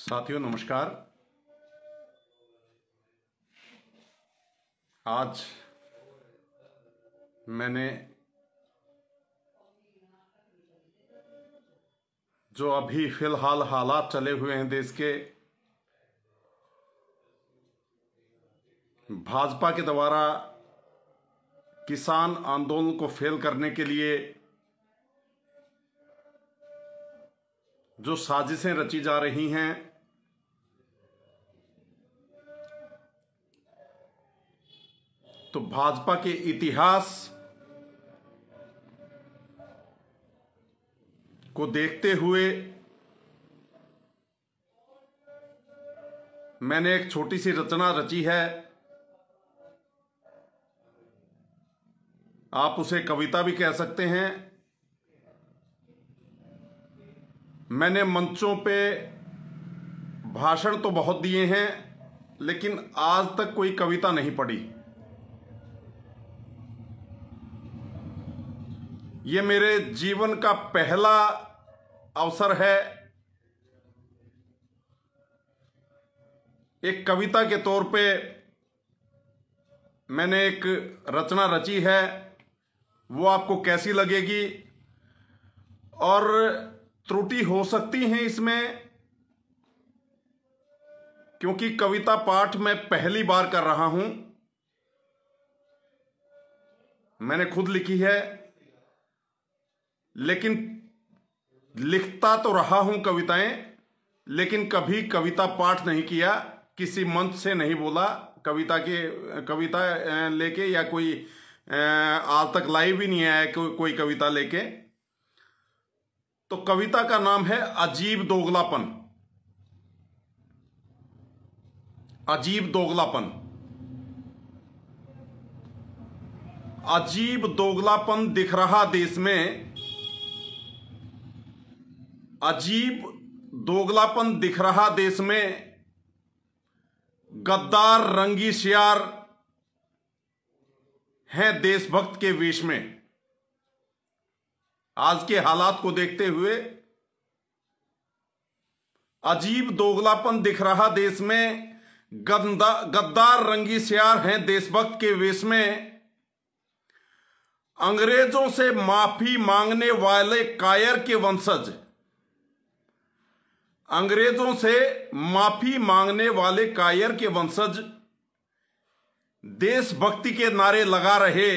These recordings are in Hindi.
साथियों नमस्कार। आज मैंने जो अभी फिलहाल हालात चले हुए हैं देश के, भाजपा के द्वारा किसान आंदोलन को फेल करने के लिए जो साजिशें रची जा रही हैं, तो भाजपा के इतिहास को देखते हुए मैंने एक छोटी सी रचना रची है। आप उसे कविता भी कह सकते हैं। मैंने मंचों पे भाषण तो बहुत दिए हैं, लेकिन आज तक कोई कविता नहीं पढ़ी। ये मेरे जीवन का पहला अवसर है एक कविता के तौर पे मैंने एक रचना रची है। वो आपको कैसी लगेगी और त्रुटि हो सकती है इसमें, क्योंकि कविता पाठ मैं पहली बार कर रहा हूं। मैंने खुद लिखी है, लेकिन लिखता तो रहा हूं कविताएं, लेकिन कभी कविता पाठ नहीं किया, किसी मंच से नहीं बोला कविता लेके, या कोई आज तक लाइव भी नहीं आया कोई कविता लेके। तो कविता का नाम है अजीब दोगलापन। अजीब दोगलापन। अजीब दोगलापन दिख रहा देश में, अजीब दोगलापन दिख रहा देश में। गद्दार रंगी सियार हैं देशभक्त के वेश में। आज के हालात को देखते हुए अजीब दोगलापन दिख रहा देश में। गद्दार रंगी सियार हैं देशभक्त के वेश में। अंग्रेजों से माफी मांगने वाले कायर के वंशज, अंग्रेजों से माफी मांगने वाले कायर के वंशज देशभक्ति के नारे लगा रहे।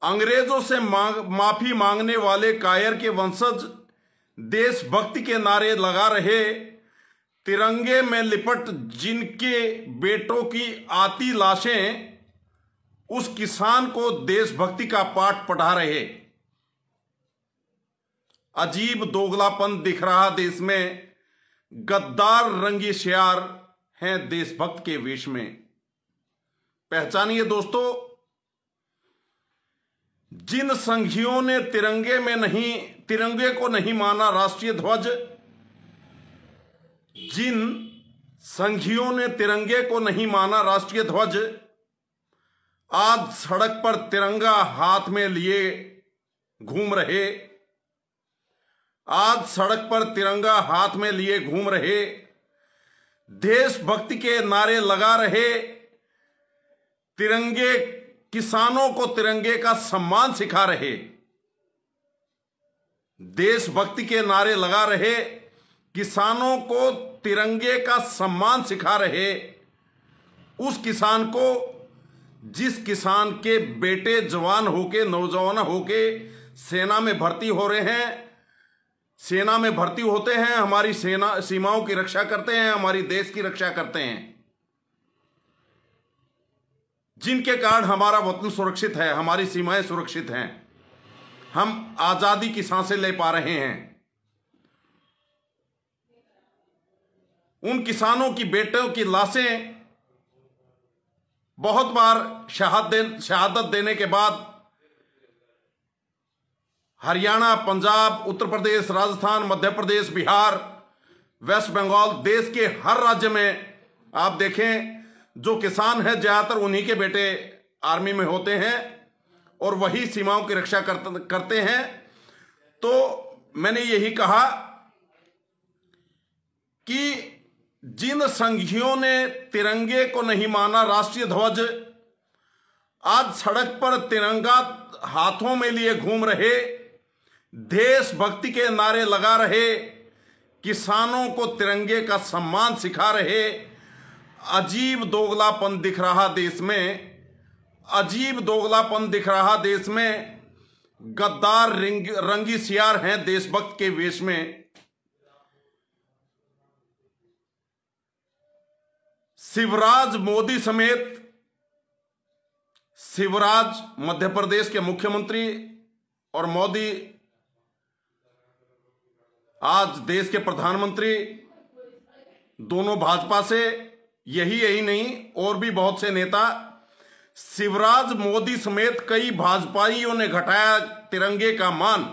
अंग्रेजों से माफी मांगने वाले कायर के वंशज देशभक्ति के नारे लगा रहे। तिरंगे में लिपट जिनके बेटों की आती लाशें, उस किसान को देशभक्ति का पाठ पढ़ा रहे। अजीब दोगलापन दिख रहा देश में। गद्दार रंगी सियार हैं देशभक्त के वेश में। पहचानिए दोस्तों, जिन संघियों ने तिरंगे को नहीं माना राष्ट्रीय ध्वज, जिन संघियों ने तिरंगे को नहीं माना राष्ट्रीय ध्वज, आज सड़क पर तिरंगा हाथ में लिए घूम रहे। आज सड़क पर तिरंगा हाथ में लिए घूम रहे। देशभक्ति के नारे लगा रहे। तिरंगे किसानों को तिरंगे का सम्मान सिखा रहे। देशभक्ति के नारे लगा रहे। किसानों को तिरंगे का सम्मान सिखा रहे। उस किसान को, जिस किसान के बेटे जवान होके, नौजवान होके सेना में भर्ती हो रहे हैं, सेना में भर्ती होते हैं, हमारी सेना सीमाओं की रक्षा करते हैं, हमारी देश की रक्षा करते हैं, जिनके कारण हमारा वतन सुरक्षित है, हमारी सीमाएं सुरक्षित हैं, हम आजादी की सांसें ले पा रहे हैं। उन किसानों की बेटों की लाशें बहुत बार शहादत देने के बाद हरियाणा, पंजाब, उत्तर प्रदेश, राजस्थान, मध्य प्रदेश, बिहार, वेस्ट बंगाल, देश के हर राज्य में आप देखें, जो किसान है ज्यादातर उन्हीं के बेटे आर्मी में होते हैं और वही सीमाओं की रक्षा करते हैं। तो मैंने यही कहा कि जिन संघियों ने तिरंगे को नहीं माना, राष्ट्रीय ध्वज, आज सड़क पर तिरंगा हाथों में लिए घूम रहे, देशभक्ति के नारे लगा रहे, किसानों को तिरंगे का सम्मान सिखा रहे, अजीब दोगलापन दिख रहा देश में, अजीब दोगलापन दिख रहा देश में। गद्दार रंगी सियार हैं देशभक्त के वेश में। शिवराज मोदी समेत, शिवराज मध्य प्रदेश के मुख्यमंत्री और मोदी आज देश के प्रधानमंत्री, दोनों भाजपा से, यही नहीं और भी बहुत से नेता, शिवराज मोदी समेत कई भाजपाइयों ने घटाया तिरंगे का मान।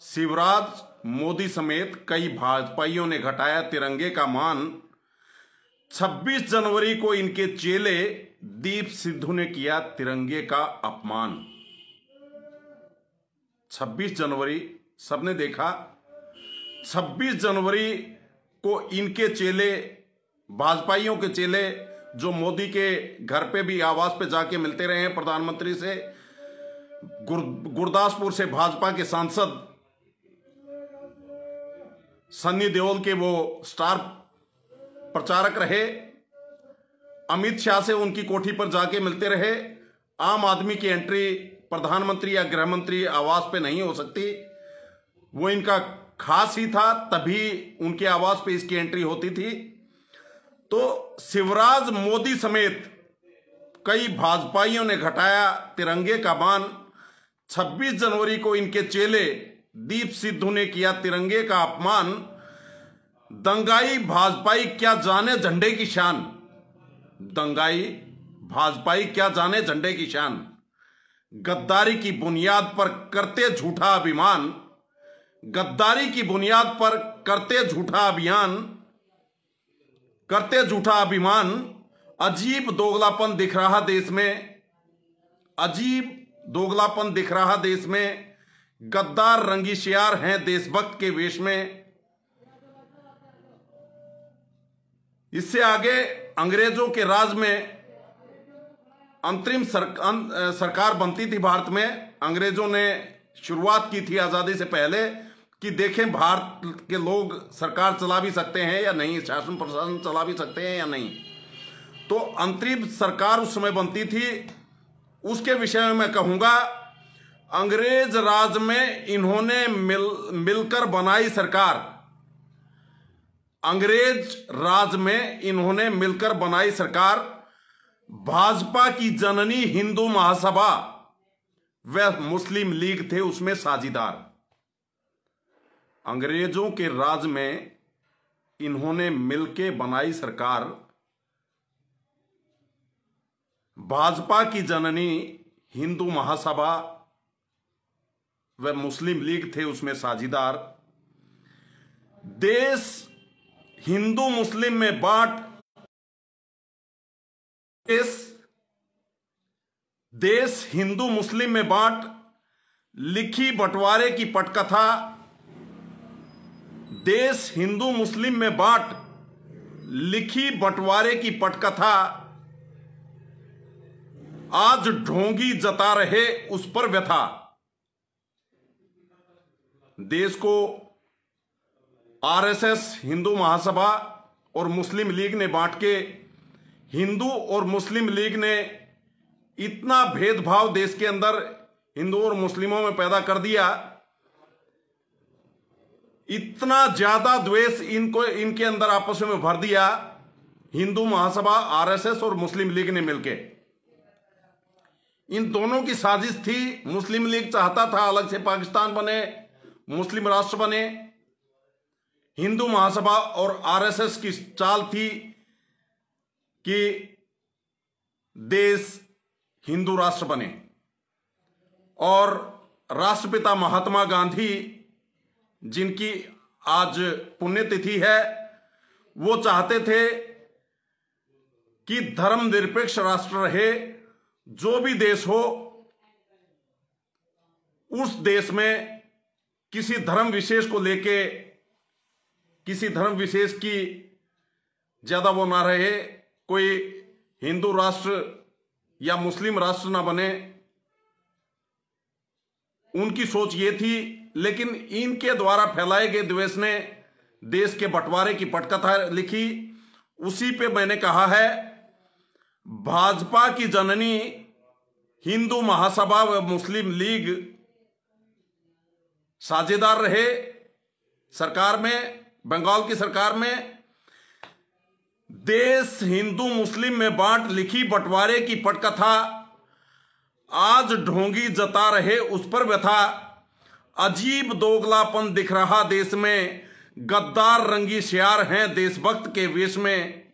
शिवराज मोदी समेत कई भाजपाइयों ने घटाया तिरंगे का मान। 26 जनवरी को इनके चेले दीप सिद्धू ने किया तिरंगे का अपमान। 26 जनवरी सबने देखा, 26 जनवरी को इनके चेले, भाजपाइयों के चेले, जो मोदी के घर पे भी आवास पे जाके मिलते रहे हैं प्रधानमंत्री से, गुरदासपुर से भाजपा के सांसद सन्नी देओल के वो स्टार प्रचारक रहे, अमित शाह से उनकी कोठी पर जाके मिलते रहे। आम आदमी की एंट्री प्रधानमंत्री या गृह मंत्री आवास पे नहीं हो सकती, वो इनका खास ही था, तभी उनके आवास पे इसकी एंट्री होती थी। तो शिवराज मोदी समेत कई भाजपाइयों ने घटाया तिरंगे का मान। 26 जनवरी को इनके चेले दीप सिद्धू ने किया तिरंगे का अपमान। दंगाई भाजपाई क्या जाने झंडे की शान, दंगाई भाजपाई क्या जाने झंडे की शान। गद्दारी की बुनियाद पर करते झूठा अभिमान, गद्दारी की बुनियाद पर करते झूठा अभियान, करते झूठा अभिमान। अजीब दोगलापन दिख रहा देश में, अजीब दोगलापन दिख रहा देश में। गद्दार रंगी शियार हैं देशभक्त के वेश में। इससे आगे अंग्रेजों के राज में अंतरिम सरकार बनती थी भारत में। अंग्रेजों ने शुरुआत की थी आजादी से पहले कि देखें भारत के लोग सरकार चला भी सकते हैं या नहीं, शासन प्रशासन चला भी सकते हैं या नहीं। तो अंतरिम सरकार उस समय बनती थी, उसके विषय में मैं कहूंगा, अंग्रेज राज में इन्होंने मिलकर बनाई सरकार, अंग्रेज राज में इन्होंने मिलकर बनाई सरकार। भाजपा की जननी हिंदू महासभा व मुस्लिम लीग थे उसमें साझीदार। अंग्रेजों के राज में इन्होंने मिलके बनाई सरकार। भाजपा की जननी हिंदू महासभा व मुस्लिम लीग थे उसमें साझीदार। देश हिंदू मुस्लिम में बांट, देश हिंदू मुस्लिम में बांट, लिखी बंटवारे की पटकथा। देश हिंदू मुस्लिम में बांट, लिखी बंटवारे की पटकथा। आज ढोंगी जता रहे उस पर व्यथा। देश को आरएसएस, हिंदू महासभा और मुस्लिम लीग ने बांट के, हिंदू और मुस्लिम लीग ने इतना भेदभाव देश के अंदर हिंदुओं और मुस्लिमों में पैदा कर दिया, इतना ज्यादा द्वेष इनके अंदर आपस में भर दिया, हिंदू महासभा, आरएसएस और मुस्लिम लीग ने मिलके। इन दोनों की साजिश थी। मुस्लिम लीग चाहता था अलग से पाकिस्तान बने, मुस्लिम राष्ट्र बने। हिंदू महासभा और आरएसएस की चाल थी कि देश हिंदू राष्ट्र बने। और राष्ट्रपिता महात्मा गांधी, जिनकी आज पुण्यतिथि है, वो चाहते थे कि धर्मनिरपेक्ष राष्ट्र रहे। जो भी देश हो, उस देश में किसी धर्म विशेष को लेके, किसी धर्म विशेष की ज्यादा वो ना रहे, कोई हिंदू राष्ट्र या मुस्लिम राष्ट्र ना बने, उनकी सोच ये थी। लेकिन इनके द्वारा फैलाए गए द्वेष ने देश के बंटवारे की पटकथा लिखी। उसी पे मैंने कहा है, भाजपा की जननी हिंदू महासभा व मुस्लिम लीग साझेदार रहे सरकार में, बंगाल की सरकार में। देश हिंदू मुस्लिम में बांट लिखी बंटवारे की पटकथा आज ढोंगी जता रहे उस पर व्यथा। अजीब दोगलापन दिख रहा देश में, गद्दार रंगी श्यार हैं देशभक्त के वेश में।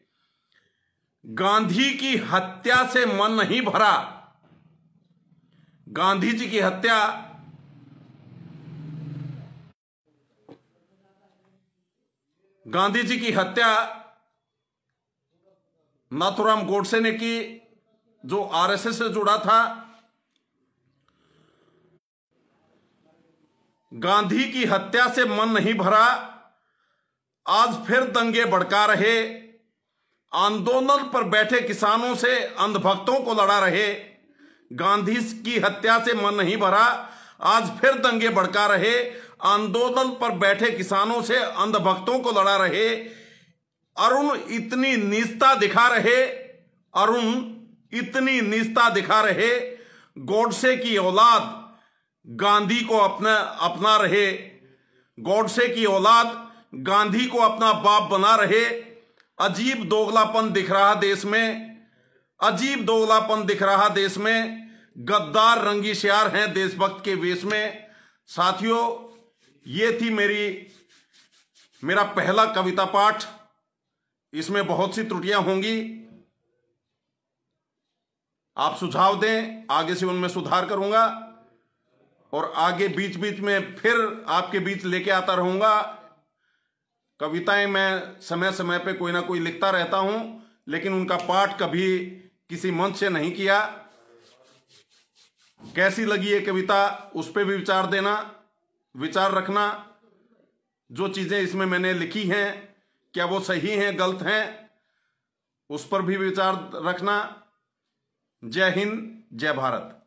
गांधी की हत्या से मन नहीं भरा, गांधी जी की हत्या, गांधी जी की हत्या नाथूराम गोडसे ने की, जो आरएसएस से जुड़ा था। गांधी की हत्या से मन नहीं भरा, आज फिर दंगे भड़का रहे। आंदोलन पर बैठे किसानों से अंधभक्तों को लड़ा रहे। गांधी की हत्या से मन नहीं भरा, आज फिर दंगे भड़का रहे। आंदोलन पर बैठे किसानों से अंधभक्तों को लड़ा रहे। अरुण इतनी नीचता दिखा रहे, अरुण इतनी नीचता दिखा रहे। गोडसे की औलाद गांधी को अपना रहे, गोडसे की औलाद गांधी को अपना बाप बना रहे। अजीब दोगलापन दिख रहा देश में, अजीब दोगलापन दिख रहा देश में। गद्दार रंगी श्यार हैं देशभक्त के वेश में। साथियों, ये थी मेरा पहला कविता पाठ। इसमें बहुत सी त्रुटियां होंगी, आप सुझाव दें, आगे से उनमें सुधार करूंगा और आगे बीच बीच में फिर आपके बीच लेके आता रहूंगा। कविताएं मैं समय समय पे कोई ना कोई लिखता रहता हूं, लेकिन उनका पाठ कभी किसी मंच से नहीं किया। कैसी लगी ये कविता, उस पर भी विचार देना, विचार रखना। जो चीजें इसमें मैंने लिखी हैं, क्या वो सही हैं, गलत हैं, उस पर भी विचार रखना। जय हिंद, जय भारत।